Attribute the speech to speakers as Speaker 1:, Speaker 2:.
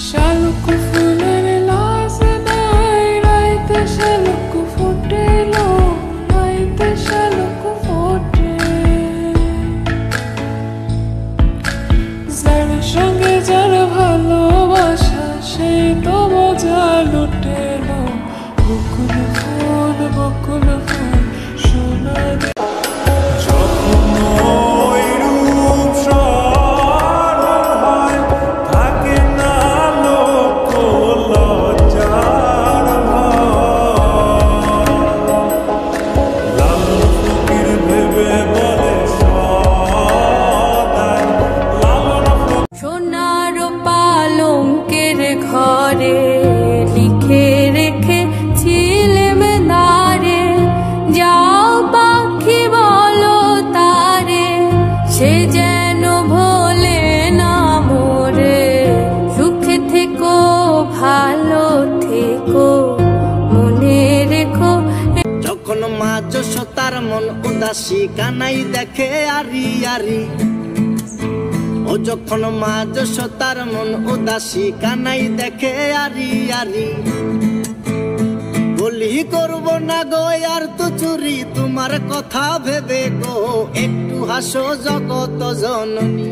Speaker 1: শালুক ফুলের লাজ নাই, রাইতে শালুক ফোটে লো, রাইতে শালুক ফোটে। যার সঙ্গে যার ভালোবাসা সেই তো মজা লুটে লো। বকুল ফুল সোনা
Speaker 2: ঘরে লিখে রেখেছিলেম দারে, যাও পাখি বলো তারে, সে যেন ভোলে না মোরে। সুখে থেকো ভালো থেকো মনে রেখো।
Speaker 3: যখন মা যশোদার মন উদাসী কানাই দেখে আরি আরি, ও যখন মা যশোদার মন উদাসী কানাই দেখে আরি আরি। বলি করব না গো আর তো চুরি তোমার কথা ভেবে গো, একটু হাসো জগত জননী।